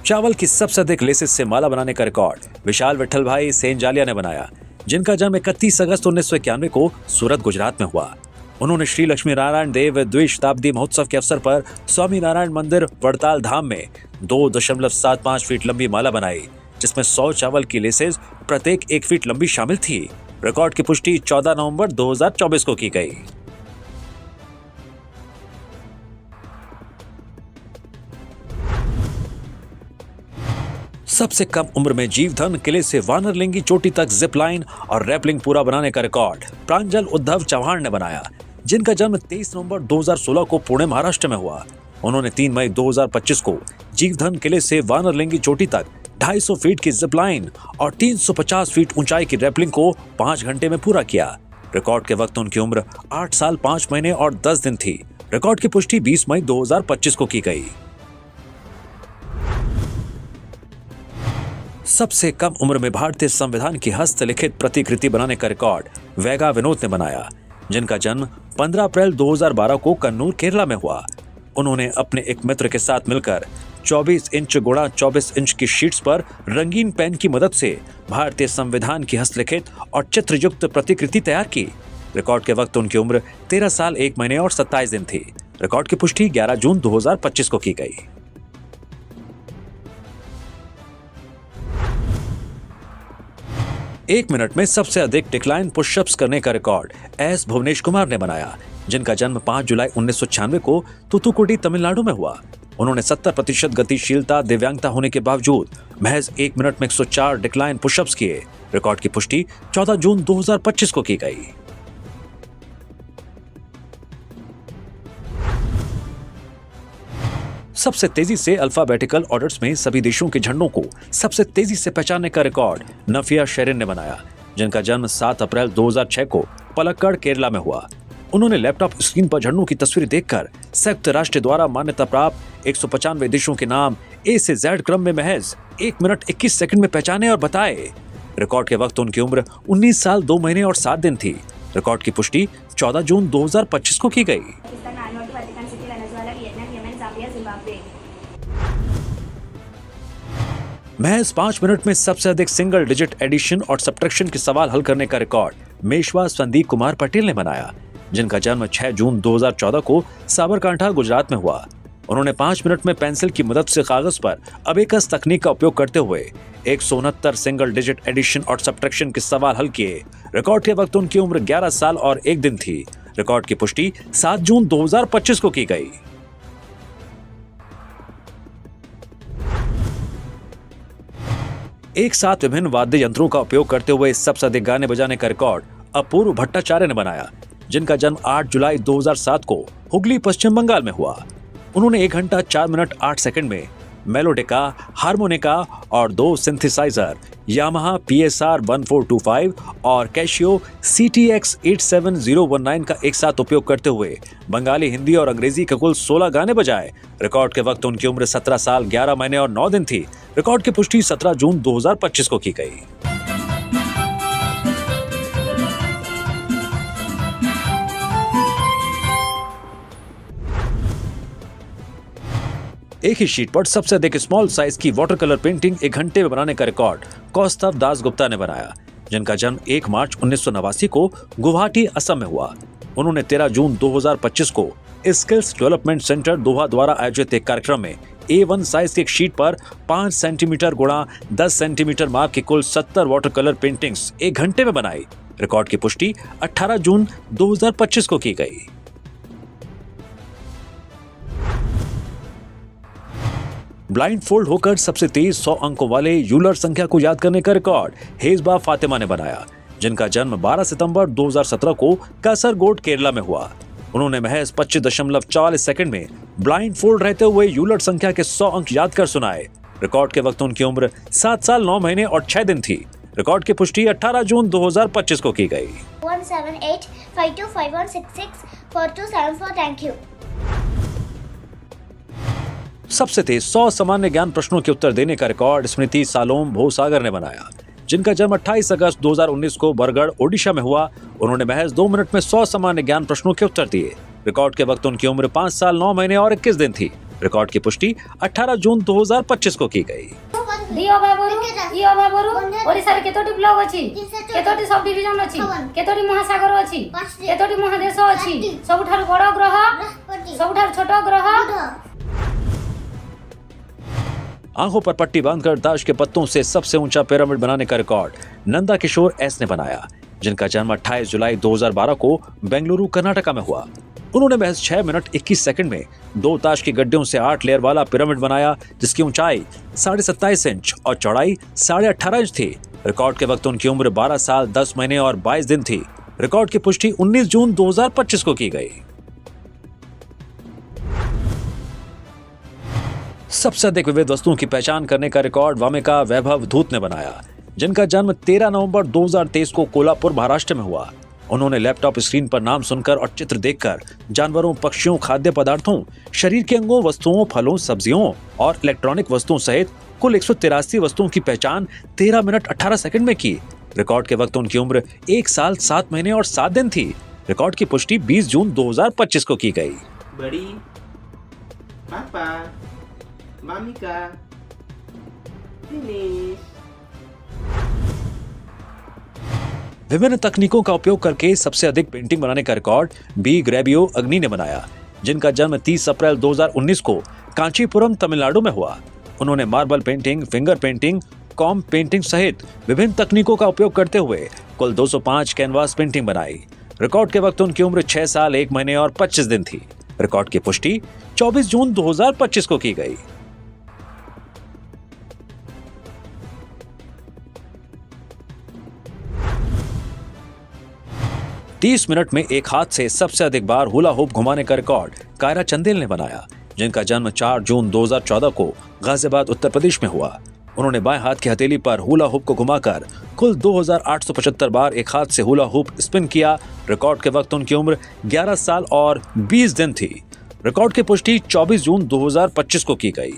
चावल की सबसे अधिक लेसेस से माला बनाने का रिकॉर्ड विशाल विठल भाई सेंजालिया ने बनाया, जिनका जन्म 31 अगस्त 1991 को सूरत, गुजरात में हुआ। उन्होंने श्री लक्ष्मी नारायण देव द्विशताब्दी महोत्सव के अवसर पर स्वामी नारायण मंदिर वड़ताल धाम में 2.75 फीट लंबी माला बनाई, जिसमें 100 चावल की लेसेस प्रत्येक 1 फीट लंबी शामिल थी। रिकॉर्ड की पुष्टि 14 नवंबर 2024 को की गई। सबसे कम उम्र में जीवधन किले से वानरलिंगी चोटी तक जिप लाइन और रैपलिंग पूरा बनाने का रिकॉर्ड प्रांजल उद्धव चौहान ने बनाया, जिनका जन्म 23 नवंबर 2016 को पुणे, महाराष्ट्र में हुआ। उन्होंने 3 मई 2025 को जीवधन किले से वानरलिंगी चोटी तक 250 फीट की जिप लाइन और 350 फीट ऊंचाई की रैपलिंग को 5 घंटे में पूरा किया। रिकॉर्ड के वक्त उनकी उम्र 8 साल 5 महीने और 10 दिन थी। रिकॉर्ड की पुष्टि 20 मई 2025 को की गई। सबसे कम उम्र में भारतीय संविधान की हस्तलिखित प्रतिकृति बनाने का रिकॉर्ड वैगा विनोद ने बनाया, जिनका जन्म 15 अप्रैल 2012 को कन्नूर, केरला में हुआ। उन्होंने अपने एक मित्र के साथ मिलकर 24 इंच गुणा 24 इंच की शीट्स पर रंगीन पेन की मदद से भारतीय संविधान की हस्तलिखित और चित्रयुक्त प्रतिकृति तैयार की। रिकॉर्ड के वक्त उनकी उम्र 13 साल 1 महीने और 27 दिन थी। रिकॉर्ड की पुष्टि 11 जून 2025 को की गई। एक मिनट में सबसे अधिक डिक्लाइन पुशअप्स करने का रिकॉर्ड एस भुवनेश कुमार ने बनाया, जिनका जन्म 5 जुलाई 1996 को तूतुकुडी, तमिलनाडु में हुआ। उन्होंने 70% गतिशीलता दिव्यांगता होने के बावजूद महज 1 मिनट में 104 डिक्लाइन पुशअप्स किए। रिकॉर्ड की पुष्टि 14 जून 2025 को की गई। सबसे तेजी से अल्फाबेटिकल ऑर्डर्स में सभी देशों के झंडों को सबसे तेजी से पहचानने का रिकॉर्ड नफिया शेरिन ने बनाया, जिनका जन्म 7 अप्रैल 2006 को पलक्कड़, केरला में हुआ। उन्होंने लैपटॉप स्क्रीन पर झंडों की तस्वीर देखकर संयुक्त राष्ट्र द्वारा मान्यता प्राप्त 195 देशों के नाम ए से जेड क्रम में महज 1 मिनट 21 सेकंड में पहचाने और बताए। रिकॉर्ड के वक्त उनकी उम्र 19 साल 2 महीने और 7 दिन थी। रिकॉर्ड की पुष्टि 14 जून 2025 को की गई। महज 5 मिनट में सबसे अधिक सिंगल डिजिट एडिशन और सब्ट्रैक्शन के सवाल हल करने का रिकॉर्ड मेशवा संदीप कुमार पटेल ने बनाया, जिनका जन्म 6 जून 2014 को साबरकांठा, गुजरात में हुआ। उन्होंने 5 मिनट में पेंसिल की मदद से कागज पर अबेकस तकनीक का उपयोग करते हुए 169 सिंगल डिजिट एडिशन और सब्ट्रैक्शन के सवाल हल किए। रिकॉर्ड के वक्त उनकी उम्र 11 साल और 1 दिन थी। रिकॉर्ड की पुष्टि 7 जून 2025 को की गई। एक साथ विभिन्न वाद्य यंत्रों का उपयोग करते हुए सबसे अधिक गाने बजाने का रिकॉर्ड अपूर्व भट्टाचार्य ने बनाया, जिनका जन्म 8 जुलाई 2007 को हुगली, पश्चिम बंगाल में हुआ। उन्होंने 1 घंटा 4 मिनट 8 सेकंड में मेलोडिका, हारमोनिका और 2 सिंथेसाइजर यामाहा PSR 1425 और कैशियो CTX 87019 का एक साथ उपयोग करते हुए बंगाली, हिंदी और अंग्रेजी के कुल 16 गाने बजाए। रिकॉर्ड के वक्त उनकी उम्र 17 साल 11 महीने और 9 दिन थी। रिकॉर्ड की पुष्टि 17 जून 2025 को की गई। एक ही शीट पर सबसे अधिक स्मॉल साइज की वाटर कलर पेंटिंग 1 घंटे में बनाने का रिकॉर्ड कौस्तव दास गुप्ता ने बनाया, जिनका जन्म 1 मार्च 1989 को गुवाहाटी, असम में हुआ। उन्होंने 13 जून 2025 को स्किल्स डेवलपमेंट सेंटर दोहा द्वारा आयोजित एक कार्यक्रम में A1 साइज की एक शीट पर 5 सेंटीमीटर गुणा 10 सेंटीमीटर माप की कुल 70 वाटर कलर पेंटिंग्स 1 घंटे में बनाई। रिकॉर्ड की पुष्टि 18 जून 2025 को की गई। ब्लाइंड फोल्ड होकर सबसे तेज 100 अंकों वाले यूलर संख्या को याद करने का रिकॉर्ड हेजबा फातिमा ने बनाया, जिनका जन्म 12 सितंबर 2017 को कासरगोड, केरला में हुआ। उन्होंने महज 25.44 सेकंड में ब्लाइंड फोल्ड रहते हुए यूलर संख्या के 100 अंक याद कर सुनाए। रिकॉर्ड के वक्त उनकी उम्र 7 साल 9 महीने और 6 दिन थी। रिकॉर्ड की पुष्टि 18 जून 2025 को की गई। 1785251664274 थैंक यू। सबसे तेज 100 सामान्य ज्ञान प्रश्नों के उत्तर देने का रिकॉर्ड स्मृति सालोम भोसागर ने बनाया, जिनका जन्म 28 अगस्त 2019 को बरगढ़, ओडिशा में हुआ। उन्होंने महज 2 मिनट में 100 सामान्य ज्ञान प्रश्नों के उत्तर दिए। रिकॉर्ड के वक्त उनकी उम्र 5 साल 9 महीने और 21 दिन थी। रिकॉर्ड की पुष्टि 18 जून 2025 को की गई। दियो बाबरू इयो बाबरू ओडिसा रे केतोटी ब्लॉक अछि, केतोटी सब डिवीजन अछि, केतोटी महासागर अछि, केतोटी महादेश अछि, सबठार बड़ ग्रह सबठार छोट ग्रह। आंखों पर पट्टी बांधकर ताश के पत्तों से सबसे ऊंचा पिरामिड बनाने का रिकॉर्ड नंदा किशोर एस ने बनाया, जिनका जन्म 28 जुलाई 2012 को बेंगलुरु कर्नाटका में हुआ। उन्होंने महज 6 मिनट 21 सेकंड में 2 ताश की गड्डियों से 8 लेयर वाला पिरामिड बनाया, जिसकी ऊंचाई 27.5 इंच और चौड़ाई 18.5 इंच थी। रिकॉर्ड के वक्त उनकी उम्र 12 साल 10 महीने और 22 दिन थी। रिकॉर्ड की पुष्टि 19 जून 2025 को की गई। सबसे अधिक विविध वस्तुओं की पहचान करने का रिकॉर्ड वामिका वैभव धूत ने बनाया, जिनका जन्म 13 नवंबर 2023 को कोल्हापुर महाराष्ट्र में हुआ। उन्होंने लैपटॉप स्क्रीन पर नाम सुनकर और चित्र देखकर जानवरों, पक्षियों, खाद्य पदार्थों, शरीर के अंगों, वस्तुओं, फलों, सब्जियों और इलेक्ट्रॉनिक वस्तुओं सहित कुल 183 वस्तुओं की पहचान 13 मिनट 18 सेकंड में की। रिकॉर्ड के वक्त उनकी उम्र 1 साल 7 महीने और 7 दिन थी। रिकॉर्ड की पुष्टि 20 जून 2025 को की गई। बड़ी पापा मामिका फिनिश। विभिन्न तकनीकों का उपयोग करके सबसे अधिक पेंटिंग बनाने का रिकॉर्ड बी ग्रेबियो अग्नि ने बनाया, जिनका जन्म 30 अप्रैल 2019 को कांचीपुरम तमिलनाडु में हुआ। उन्होंने marble painting, finger painting, com painting सहित विभिन्न तकनीकों का उपयोग करते हुए कुल 205 कैनवास पेंटिंग बनाई। रिकॉर्ड के वक्त उनकी उम्र 6 साल 1 महीने और 25 दिन थी। रिकॉर्ड की पुष्टि 24 जून 2025 को की गई। तीस मिनट में एक हाथ से सबसे अधिक बार हुला हुप घुमाने का रिकॉर्ड कायरा चंदेल ने बनाया, जिनका जन्म 4 जून 2014 को गाजियाबाद उत्तर प्रदेश में हुआ। उन्होंने बाएं हाथ की हथेली पर हुला हुप को घुमाकर कुल 2875 बार एक हाथ से हुला हुप स्पिन किया। रिकॉर्ड के वक्त उनकी उम्र 11 साल और 20 दिन थी। रिकॉर्ड की पुष्टि 24 जून 2025 को की गई।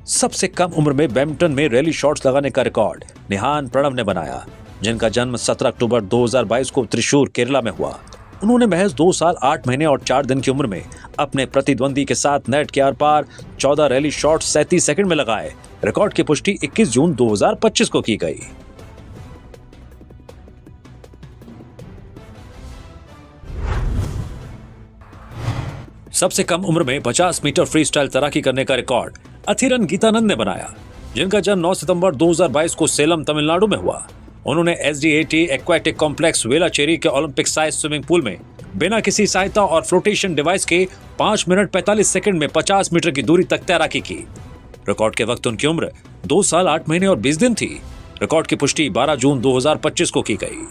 सबसे कम उम्र में बैडमिंटन में रैली शॉट्स लगाने का रिकॉर्ड निहान प्रणव ने बनाया, जिनका जन्म 17 अक्टूबर 2022 को त्रिशूर केरला में हुआ। उन्होंने महज 2 साल 8 महीने और 4 दिन की उम्र में अपने प्रतिद्वंदी के साथ नेट के आर पार 14 रैली शॉट्स 37 सेकंड में लगाए। रिकॉर्ड की पुष्टि 21 जून 2025 को की गई। सबसे कम उम्र में 50 मीटर फ्री स्टाइल तैराकी करने का रिकॉर्ड अथिरन गीतानंद ने बनाया, जिनका जन्म 9 सितंबर 2022 को सेलम तमिलनाडु में हुआ। उन्होंने SDAT एक्वाटिक कॉम्प्लेक्स वेलाचेरी के ओलंपिक साइज स्विमिंग पूल में बिना किसी सहायता और फ्लोटेशन डिवाइस के 5 मिनट 45 सेकंड में 50 मीटर की दूरी तक तैराकी की। रिकॉर्ड के वक्त उनकी उम्र 2 साल 8 महीने और 20 दिन थी। रिकॉर्ड की पुष्टि 12 जून 2025 को की गई।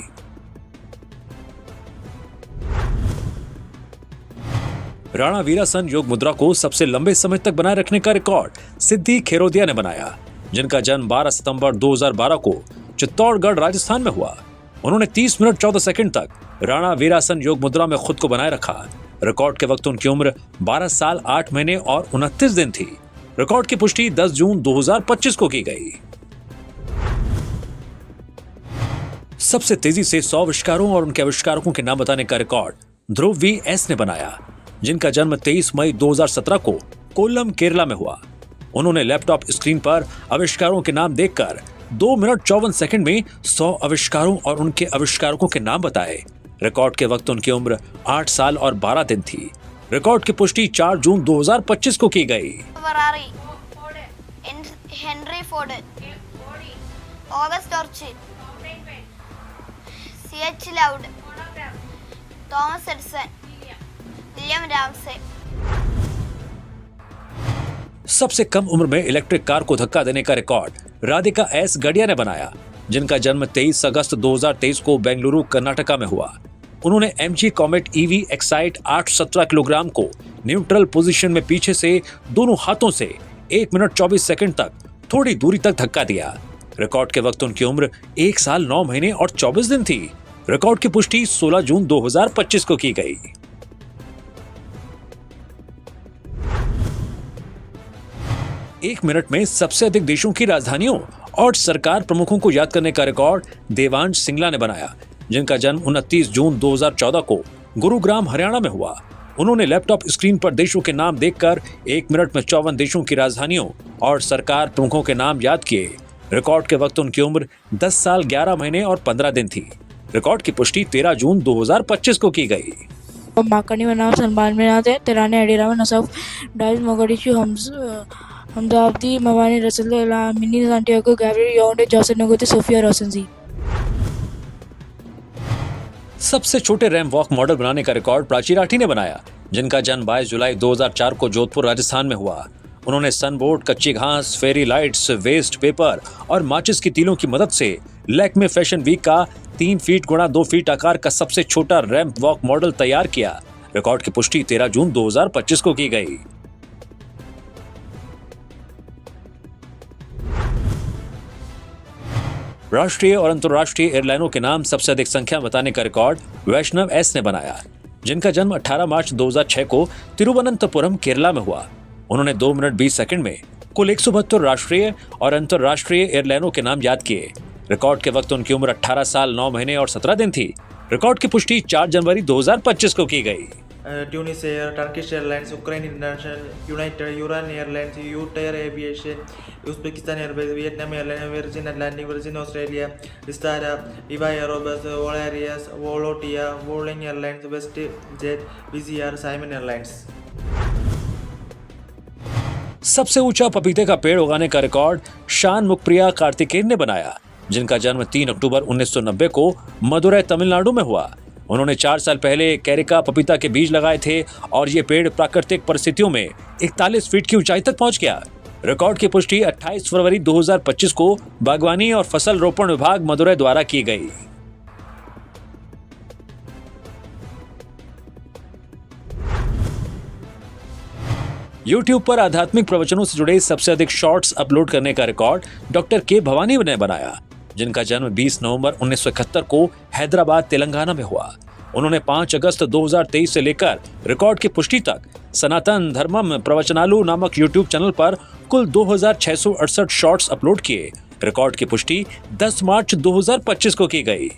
राणा वीरासन योग मुद्रा को सबसे लंबे समय तक बनाए रखने का रिकॉर्ड सिद्धि खेरोदिया ने बनाया, जिनका जन्म 12 सितंबर 2012 को चित्तौड़गढ़ राजस्थान में हुआ। उन्होंने 30 मिनट 14 सेकंड तक राणा वीरासन योग मुद्रा में खुद को बनाए रखा। रिकॉर्ड के वक्त उनकी उम्र 12 साल 8 महीने और 29 दिन थी। रिकॉर्ड की पुष्टि 10 जून 2025 को की गई। सबसे तेजी से 100 आविष्कारों और उनके आविष्कारकों के नाम बताने का रिकॉर्ड ध्रुव V.S. ने बनाया, जिनका जन्म 23 मई 2017 को कोल्लम केरला में हुआ। उन्होंने लैपटॉप स्क्रीन पर आविष्कारों के नाम देखकर 2 मिनट 54 सेकंड में 100 आविष्कारों और उनके आविष्कारकों के नाम बताए। रिकॉर्ड के वक्त उनकी उम्र 8 साल और 12 दिन थी। रिकॉर्ड की पुष्टि 4 जून 2025 को की गई। Ferrari, Henry Ford, August Orchid, C.H. Loud, Thomas Edison, William Ramsay. सबसे कम उम्र में इलेक्ट्रिक कार को धक्का देने का रिकॉर्ड राधिका S. गडिया ने बनाया, जिनका जन्म 23 अगस्त 2023 को बेंगलुरु कर्नाटका में हुआ। उन्होंने MG comet EV excite 817 kilogram को न्यूट्रल पोजीशन में पीछे से दोनों हाथों से 1 मिनट 24 सेकंड तक थोड़ी दूरी तक धक्का दिया। रिकॉर्ड के वक्त उनकी उम्र 1 साल 9 महीने और 24 दिन थी। रिकॉर्ड की पुष्टि 16 जून 2025 को की गई। एक मिनट में सबसे अधिक देशों की राजधानियों और सरकार प्रमुखों को याद करने का रिकॉर्ड देवांश सिंगला ने बनाया, जिनका जन्म 29 जून 2014 को गुरुग्राम हरियाणा में हुआ। उन्होंने लैपटॉप स्क्रीन पर देशों के नाम देखकर 1 मिनट में 54 देशों की राजधानियों और सरकार प्रमुखों के नाम याद किए। रिकॉर्ड के वक्त उनकी उम्र 10 साल 11 महीने और 15 दिन थी। रिकॉर्ड की पुष्टि 13 जून 2025 को की गई। Makani Manaf Sanban Minate, Terane Adiraman Asaf, Dice Mogadishu Hamza Abdi, Mavani Rasulullah, Mini Santiago, Gabriel Yonde, Joseph Nagoti, Sophia Rosenzi। सबसे छोटे रैंप वॉक मॉडल बनाने का रिकॉर्ड प्राची राठी ने बनाया, जिनका जन्म 22 जुलाई 2004 को जोधपुर राजस्थान में हुआ। उन्होंने सनबोर्ड, कच्ची घास, फेरी लाइट्स, वेस्ट पेपर और माचिस की तीलों की मदद से लैक्मे फैशन वीक का 3 फीट गुणा 2 फीट आकार का सबसे छोटा रैंप वॉक मॉडल तैयार किया। रिकॉर्ड की पुष्टि 13 जून 2025 को की गई। राष्ट्रीय और अंतर्राष्ट्रीय एयरलाइनों के नाम सबसे अधिक संख्या बताने का रिकॉर्ड वैष्णव एस ने बनाया, जिनका जन्म 18 मार्च 2006 को तिरुवनंतपुरम केरला में हुआ। उन्होंने 2 मिनट 20 सेकंड में कुल 172 राष्ट्रीय और अंतर्राष्ट्रीय एयरलाइनों के नाम याद किए। रिकॉर्ड के वक्त उनकी उम्र 18 साल 9 महीने और 17 दिन थी। रिकॉर्ड की पुष्टि 4 जनवरी 2025 को की गई। Tunis air, Turkish airlines, Ukraine international, united Ural airlines, UTair aviation, Uzbekistan airways, Vietnam airline, Virgin Atlantic, Virgin Australia, Vistara, Viva Aerobus, Volaris, Volotea, वोलिंग airlines, WestJet, VGR, Simon airlines. सबसे ऊंचा पपीते का पेड़ उगाने का रिकॉर्ड शान मुकप्रिया कार्तिकेयन ने बनाया, जिनका जन्म 3 अक्टूबर 1990 को मदुरै तमिलनाडु में हुआ। उन्होंने 4 साल पहले कैरिका पपीता के बीज लगाए थे और ये पेड़ प्राकृतिक परिस्थितियों में 41 फीट की ऊंचाई तक पहुंच गया। रिकॉर्ड की पुष्टि 28 फरवरी 2025 को बागवानी और फसल रोपण विभाग मदुरै द्वारा की गई। YouTube पर आध्यात्मिक प्रवचनों से जुड़े सबसे अधिक शॉर्ट्स अपलोड करने का रिकॉर्ड डॉक्टर के भवानी ने बनाया, जिनका जन्म 20 नवंबर 1971 को हैदराबाद तेलंगाना में हुआ। उन्होंने 5 अगस्त 2023 से लेकर रिकॉर्ड की पुष्टि तक सनातन धर्मम प्रवचनालु नामक YouTube चैनल पर कुल 2668 शॉर्ट्स अपलोड किए। रिकॉर्ड की पुष्टि 10 मार्च 2025 को की गई।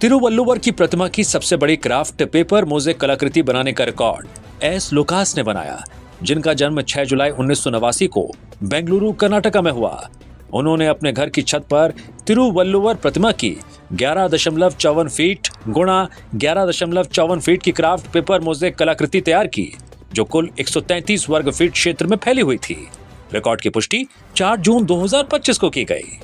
तिरुवल्लुवर की प्रतिमा की सबसे बड़ी क्राफ्ट पेपर मोज़ेक कलाकृति बनाने का रिकॉर्ड एस लुकास ने बनाया, जिनका जन्म 6 जुलाई 1989 को बेंगलुरु कर्नाटका में हुआ। उन्होंने अपने घर की छत पर तिरुवल्लुवर प्रतिमा की 11.54 फीट गुणा 11.54 फीट की क्राफ्ट पेपर मोज़ेक कलाकृति तैयार की, जो कुल 133 वर्ग फीट क्षेत्र में फैली हुई थी। रिकॉर्ड की पुष्टि 4 जून 2025 को की गई।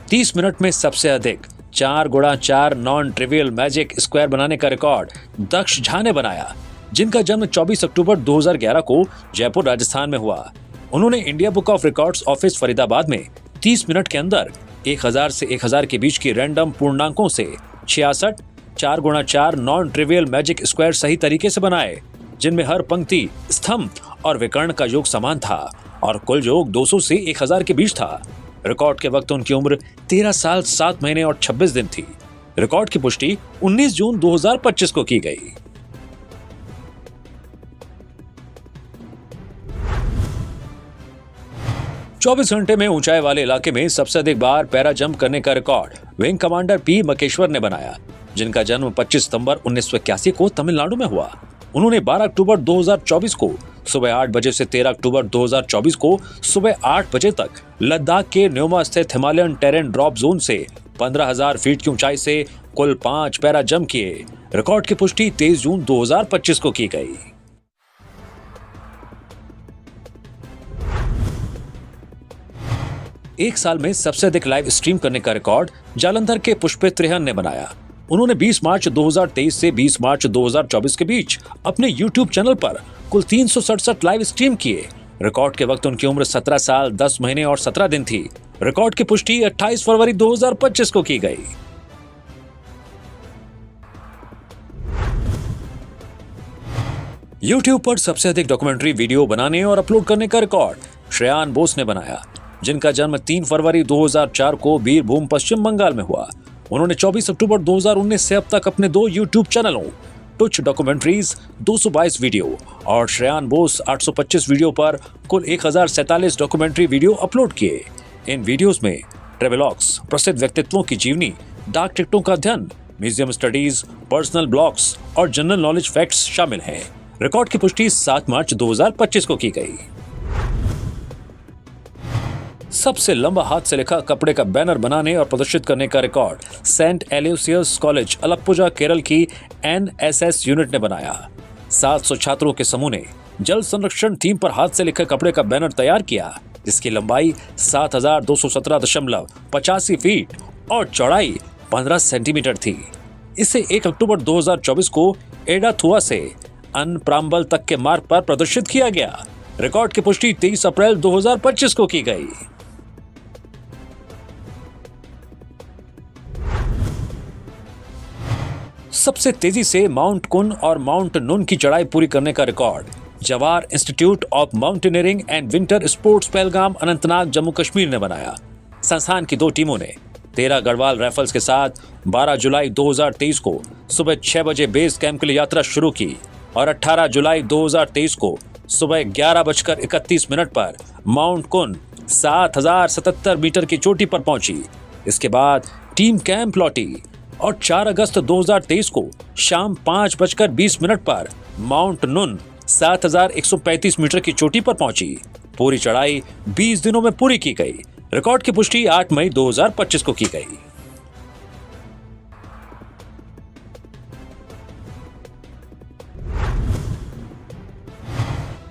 तीस मिनट में सबसे अधिक 4x4 non trivial magic square बनाने का रिकॉर्ड दक्ष झा ने बनाया, जिनका जन्म 24 अक्टूबर 2011 को जयपुर राजस्थान में हुआ। उन्होंने India book of records office Faridabad में 30 मिनट के अंदर 1000 से 1000 के बीच की रैंडम पूर्णांकों से 66 4x4 non trivial magic square सही तरीके से बनाए, जिनमें हर पंक्ति, स्तंभ और विकर्ण का योग समान था और कुल योग 200 से 1000 के बीच था। रिकॉर्ड के वक्त उनकी उम्र 13 साल 7 महीने और 26 दिन थी। रिकॉर्ड की पुष्टि 19 जून 2025 को की गई। चौबीस घंटे में ऊंचाई वाले इलाके में सबसे अधिक बार पैरा जंप करने का record wing commander P Makeshwar ने बनाया, जिनका जन्म 25 सितंबर 1981 को तमिलनाडु में हुआ। उन्होंने 12 अक्टूबर 2024 को सुबह 8 बजे से 13 अक्टूबर 2024 को सुबह 8 बजे तक लद्दाख के न्योमा स्थित हिमालयन टेरेन ड्रॉप जोन से 15,000 फीट की ऊंचाई से कुल 5 पैरा जंप किए। रिकॉर्ड की पुष्टि 23 जून 2025 को की गई। एक साल में सबसे अधिक लाइव स्ट्रीम करने का रिकॉर्ड जालंधर के पुष्पे त्रिहन ने बनाया। उन्होंने 20 मार्च 2023 से 20 मार्च 2024 के बीच अपने YouTube चैनल पर कुल 367 लाइव स्ट्रीम किए। रिकॉर्ड के वक्त उनकी उम्र 17 साल 10 महीने और 17 दिन थी। रिकॉर्ड की पुष्टि 28 फरवरी 2025 को की गई। YouTube पर सबसे अधिक डॉक्यूमेंट्री वीडियो बनाने और अपलोड करने का रिकॉर्ड श्रेयान बोस ने बनाया, जिनका जन्म 3 फरवरी 2004 को बीरभूम पश्चिम बंगाल में हुआ। उन्होंने 24 अक्टूबर 2019 से अब तक अपने 2 YouTube चैनलों टुच डॉक्यूमेंट्रीज 222 वीडियो और श्रेयान बोस 825 वीडियो पर कुल 1047 डॉक्यूमेंट्री वीडियो अपलोड किए। इन वीडियोस में ट्रेवलॉग्स, प्रसिद्ध व्यक्तित्वों की जीवनी, डाक टिकटों का अध्ययन, म्यूजियम स्टडीज, पर्सनल ब्लॉग्स और जनरल नॉलेज फैक्ट्स शामिल हैं। रिकॉर्ड की पुष्टि 7 मार्च 2025 को की गई। सबसे लंबा हाथ से लिखा कपड़े का बैनर बनाने और प्रदर्शित करने का record Saint Aloysius college Alappuzha Kerala की NSS यूनिट ने बनाया। 700 छात्रों के समूह ने जल संरक्षण थीम पर हाथ से लिखे कपड़े का बैनर तैयार किया, जिसकी लंबाई 7217.85 फीट और चौड़ाई 15 सेंटीमीटर थी। इसे 1 अक्टूबर 2024 को एडाथुआ से अनप्राम्बल तक के मार्ग पर प्रदर्शित किया गया। रिकॉर्ड की पुष्टि 23 अप्रैल 2025 को की गई। सबसे तेजी से माउंट कुन और माउंट नुन की चढ़ाई पूरी करने का रिकॉर्ड जवार institute of mountaineering and winter sports Pahalgam Anantnag Jammu Kashmir ने बनाया। संस्थान की 2 टीमों ने 13 गढ़वाल राइफल्स के साथ 12 जुलाई 2023 को सुबह 6 बजे बेस कैंप के लिए यात्रा शुरू की और 18 जुलाई 2023 को सुबह 11:31 पर माउंट कुन 7077 मीटर की चोटी पर पहुंची। इसके बाद टीम कैंप लौटी और 4 अगस्त 2023 को शाम 5:20 पर माउंट नुन 7135 मीटर की चोटी पर पहुंची। पूरी चढ़ाई 20 दिनों में पूरी की गई। रिकॉर्ड की पुष्टि 8 मई 2025 को की गई।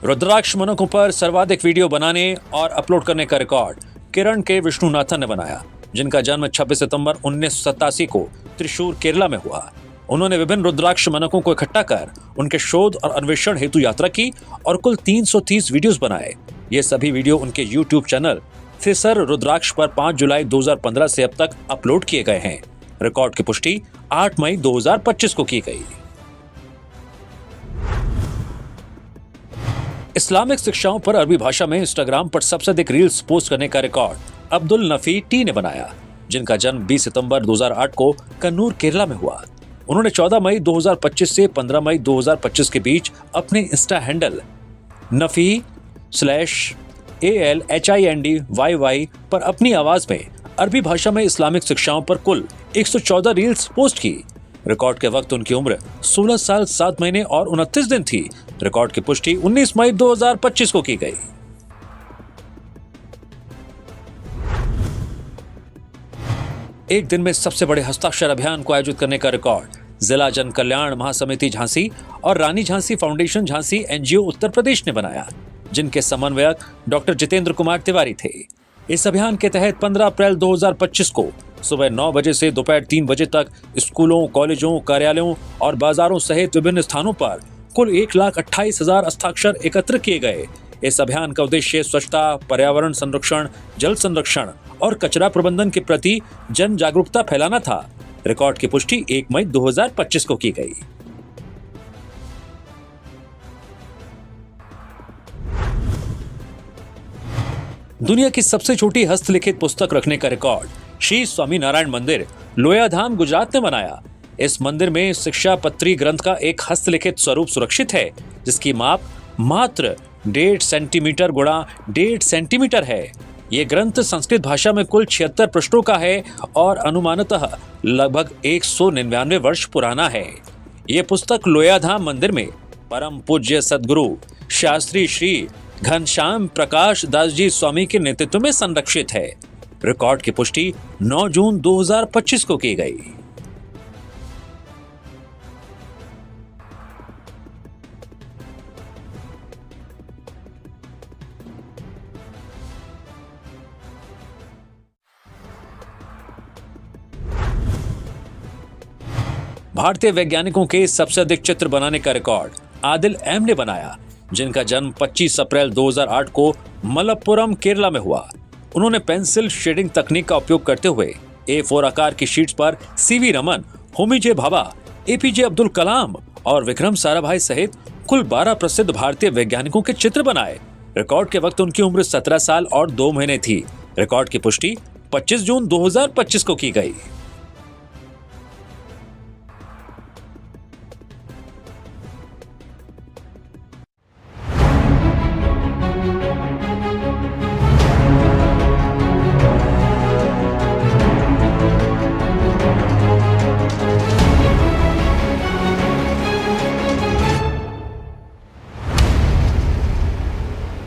रुद्राक्ष मनकों पर सर्वाधिक वीडियो बनाने और अपलोड करने का रिकॉर्ड किरण के विष्णुनाथन ने बनाया, जिनका जन्म 26 सितंबर 1987 को त्रिशूर केरला में हुआ। उन्होंने विभिन्न रुद्राक्ष मनकों को इकट्ठा कर उनके शोध और अन्वेषण हेतु यात्रा की और कुल 330 वीडियोस बनाए। ये सभी वीडियो उनके YouTube चैनल थिसर रुद्राक्ष पर 5 जुलाई 2015 से अब तक अपलोड किए गए हैं। रिकॉर्ड की पुष्टि 8 मई 2025 को की गई। इस्लामिक शिक्षाओं पर अरबी भाषा में इंस्टाग्राम पर सबसे अधिक रील्स पोस्ट करने का रिकॉर्ड अब्दुल नफी टी ने बनाया, जिनका जन्म 20 सितंबर 2008 को कन्नूर केरला में हुआ। उन्होंने 14 मई 2025 से 15 मई 2025 के बीच अपने इंस्टा हैंडल नफी/ALHINDYY पर अपनी आवाज में अरबी भाषा में इस्लामिक शिक्षाओं पर कुल 114 रील्स पोस्ट की। रिकॉर्ड के वक्त उनकी उम्र 16 साल 7 महीने और 29 दिन थी। रिकॉर्ड की पुष्टि 19 मई 2025 को की गई। एक दिन में सबसे बड़े हस्ताक्षर अभियान को आयोजित करने का रिकॉर्ड जिला जन कल्याण महासमिति झांसी और रानी झांसी फाउंडेशन झांसी NGO उत्तर प्रदेश ने बनाया, जिनके समन्वयक डॉक्टर जितेंद्र कुमार तिवारी थे। इस अभियान के तहत 15 अप्रैल 2025 को सुबह 9 बजे से दोपहर 3 बजे तक स्कूलों, कॉलेजों, कार्यालयों और बाजारों सहित विभिन्न स्थानों पर कुल 1,28,000 हस्ताक्षर एकत्र किए गए। इस अभियान का उद्देश्य स्वच्छता, पर्यावरण संरक्षण, जल संरक्षण और कचरा प्रबंधन के प्रति जन जागरूकता फैलाना था। रिकॉर्ड की पुष्टि 1 मई 2025 को की गई। दुनिया की सबसे छोटी हस्तलिखित पुस्तक रखने का रिकॉर्ड श्री स्वामी नारायण मंदिर लोयाधाम गुजरात ने बनाया। इस मंदिर में शिक्षा पत्री ग्रंथ का एक हस्तलिखित स्वरूप सुरक्षित है, जिसकी माप मात्र 1.5 सेंटीमीटर गुणा 1.5 सेंटीमीटर है। ये ग्रंथ संस्कृत भाषा में कुल 76 पृष्ठों का है और अनुमानतः लगभग 199 वर्ष पुराना है। ये पुस्तक लोयाधाम मंदिर में परम पूज्य सद्गुरु शास्त्री श्री घनश्याम प्रकाश दास जी स्वामी के नेतृत्व में संरक्षित है। रिकॉर्ड की पुष्टि 9 जून 2025 को की गई। भारतीय वैज्ञानिकों के सबसे अधिक चित्र बनाने का रिकॉर्ड आदिल एम ने बनाया, जिनका जन्म 25 अप्रैल 2008 को मलप्पुरम केरला में हुआ। उन्होंने पेंसिल शेडिंग तकनीक का उपयोग करते हुए A4 आकार की शीट्स पर CV रमन, होमी जे भाभा, APJ अब्दुल कलाम और विक्रम साराभाई सहित कुल 12 प्रसिद्ध भारतीय वैज्ञानिकों के चित्र बनाए। रिकॉर्ड के वक्त उनकी उम्र 17 साल और 2 महीने थी। रिकॉर्ड की पुष्टि 25 जून 2025 को की गई।